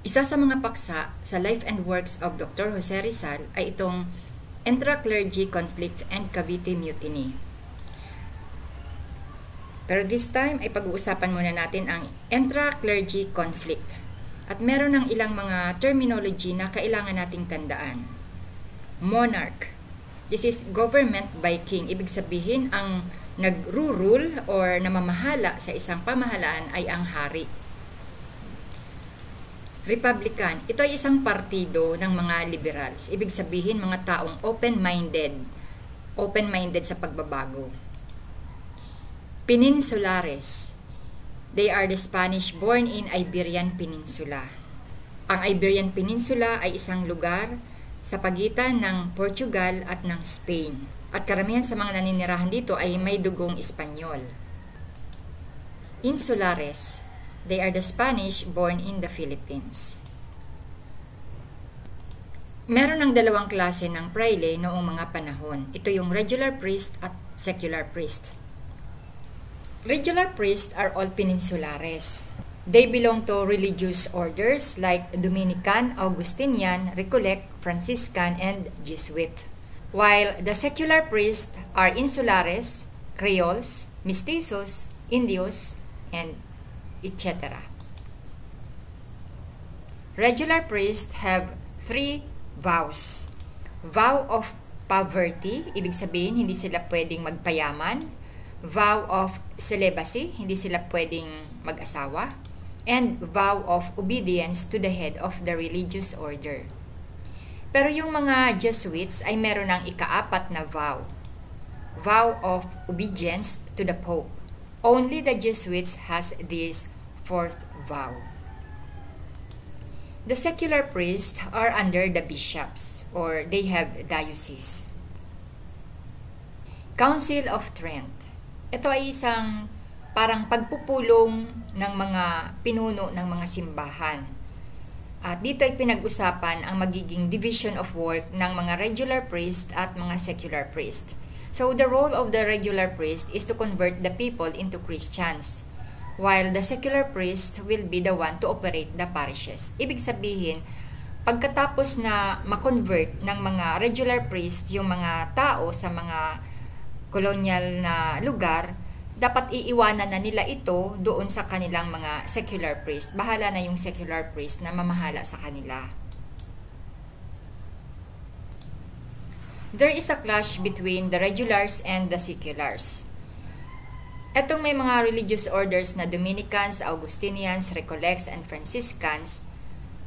Isa sa mga paksa sa life and works of Dr. Jose Rizal ay itong Intra-Clergy Conflict and Cavite Mutiny. Pero this time ay pag-uusapan muna natin ang Intra-Clergy Conflict. At meron ng ilang mga terminology na kailangan nating tandaan. Monarch. This is government by king. Ibig sabihin, ang nag-rule or namamahala sa isang pamahalaan ay ang hari. Republican, ito ay isang partido ng mga liberals. Ibig sabihin, mga taong open-minded sa pagbabago. Peninsulares, they are the Spanish born in Iberian Peninsula. Ang Iberian Peninsula ay isang lugar sa pagitan ng Portugal at ng Spain. At karamihan sa mga naninirahan dito ay may dugong Espanyol. Insulares, they are the Spanish born in the Philippines. Meron ng dalawang klase ng praile noong mga panahon. Ito yung regular priest at secular priest. Regular priests are all peninsulares. They belong to religious orders like Dominican, Augustinian, Recollect, Franciscan, and Jesuit. While the secular priests are insulares, Creoles, Mestizos, Indios, and etc. Regular priests have 3 vows. Vow of poverty, ibig sabihin hindi sila pwedeng magpayaman. Vow of celibacy, hindi sila pwedeng mag-asawa. And vow of obedience to the head of the religious order. Pero yung mga Jesuits ay meron ng ika-4 na vow. Vow of obedience to the Pope. Only the Jesuits has this 4th vow. The secular priests are under the bishops or they have diocese. Council of Trent. Ito ay isang parang pagpupulong ng mga pinuno ng mga simbahan. At dito ay pinag-usapan ang magiging division of work ng mga regular priest at mga secular priest. So the role of the regular priest is to convert the people into Christians, while the secular priest will be the one to operate the parishes. Ibig sabihin, pagkatapos na ma-convert ng mga regular priest yung mga tao sa mga colonial na lugar, dapat iiwanan na nila ito doon sa kanilang mga secular priest. Bahala na yung secular priest na mamahala sa kanila. There is a clash between the regulars and the seculars. Etong may mga religious orders na Dominicans, Augustinians, Recollects, and Franciscans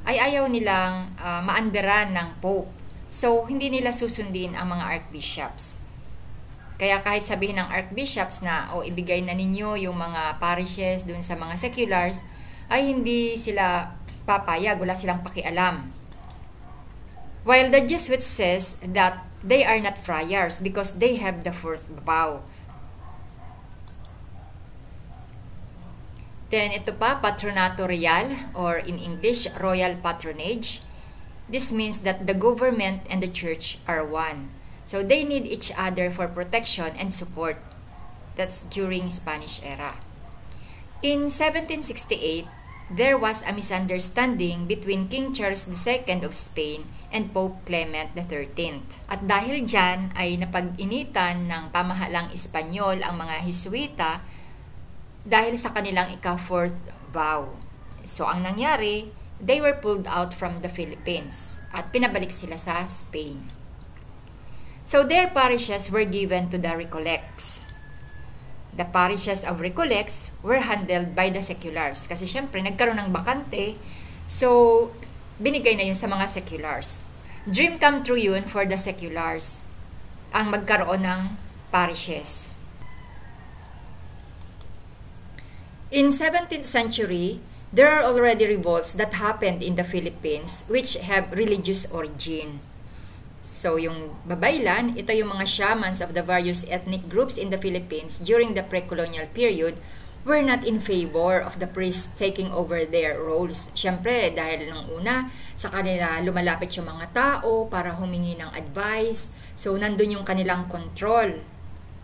ay ayaw nilang maanberan ng Pope. So, hindi nila susundin ang mga archbishops. Kaya kahit sabihin ng archbishops na ibigay na ninyo yung mga parishes dun sa mga seculars, ay hindi sila papayag, wala silang pakialam. While the Jesuits says that they are not friars because they have the 4th vow. Then ito pa, Patronato Real or in English, Royal Patronage. This means that the government and the church are one. So they need each other for protection and support. That's during Spanish era. In 1768, there was a misunderstanding between King Charles II of Spain and Pope Clement XIII. At dahil dyan ay napag-initan ng pamahalang Espanyol ang mga Jesuita dahil sa kanilang ika-4th vow. So ang nangyari, they were pulled out from the Philippines at pinabalik sila sa Spain. So their parishes were given to the Recollects. The parishes of Recollects were handled by the seculars. Kasi syempre, nagkaroon ng bakante. So, binigay na yun sa mga seculars. Dream come true yun for the seculars. Ang magkaroon ng parishes. In 17th century, there are already revolts that happened in the Philippines which have religious origin. So, yung Babaylan, ito yung mga shamans of the various ethnic groups in the Philippines during the pre-colonial period were not in favor of the priests taking over their roles. Siyempre, dahil nung una, sa kanila lumalapit yung mga tao para humingi ng advice. So, nandun yung kanilang control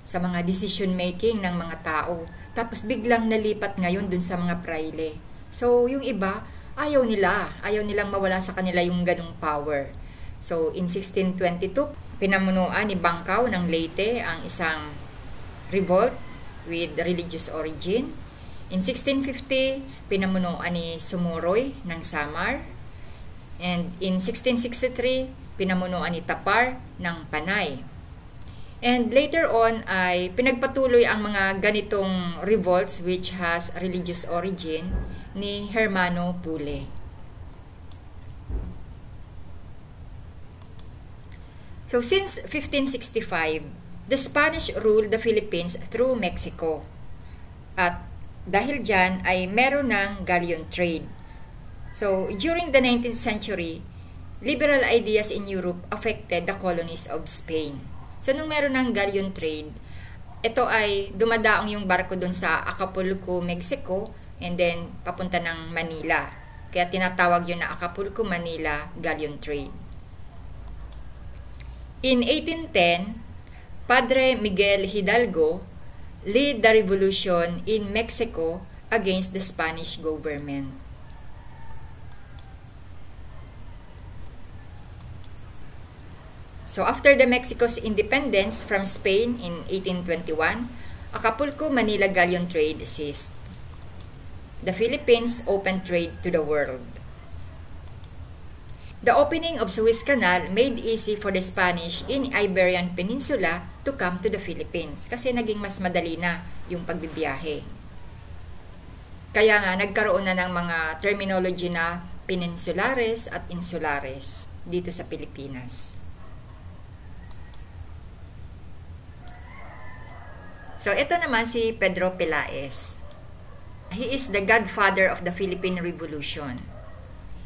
sa mga decision making ng mga tao. Tapos, biglang nalipat ngayon dun sa mga praile. So, yung iba, ayaw nilang mawala sa kanila yung ganung power. So in 1622, pinamunuan ni Bangkao ng Leyte ang isang revolt with religious origin. In 1650, pinamunuan ni Sumuroy ng Samar. And in 1663, pinamunuan ni Tapar ng Panay. And later on ay pinagpatuloy ang mga ganitong revolts which has religious origin ni Hermano Pule. So since 1565, the Spanish ruled the Philippines through Mexico. At dahil dyan ay meron ng galleon trade. So during the 19th century, liberal ideas in Europe affected the colonies of Spain. So nung meron ng galleon trade, ito ay dumadaong yung barko dun sa Acapulco, Mexico, and then papunta ng Manila. Kaya tinatawag yun na Acapulco-Manila galleon trade. In 1810, Padre Miguel Hidalgo led the revolution in Mexico against the Spanish government. So after the Mexico's independence from Spain in 1821, Acapulco-Manila galleon trade ceased. The Philippines opened trade to the world. The opening of Suez Canal made easy for the Spanish in Iberian Peninsula to come to the Philippines kasi naging mas madali na yung pagbibiyahe. Kaya nga nagkaroon na ng mga terminology na peninsulares at insulares dito sa Pilipinas. So ito naman si Pedro Pelaez. He is the godfather of the Philippine Revolution.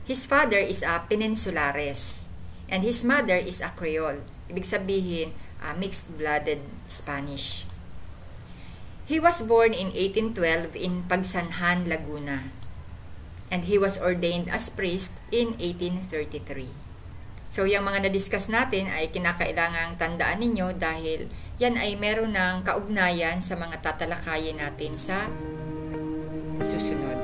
His father is a Peninsulares and his mother is a Creole. Ibig sabihin, mixed-blooded Spanish. He was born in 1812 in Pagsanhan, Laguna. And he was ordained as priest in 1833. So yung mga na-discuss natin ay kinakailangang tandaan ninyo dahil yan ay meron ng kaugnayan sa mga tatalakayin natin sa susunod.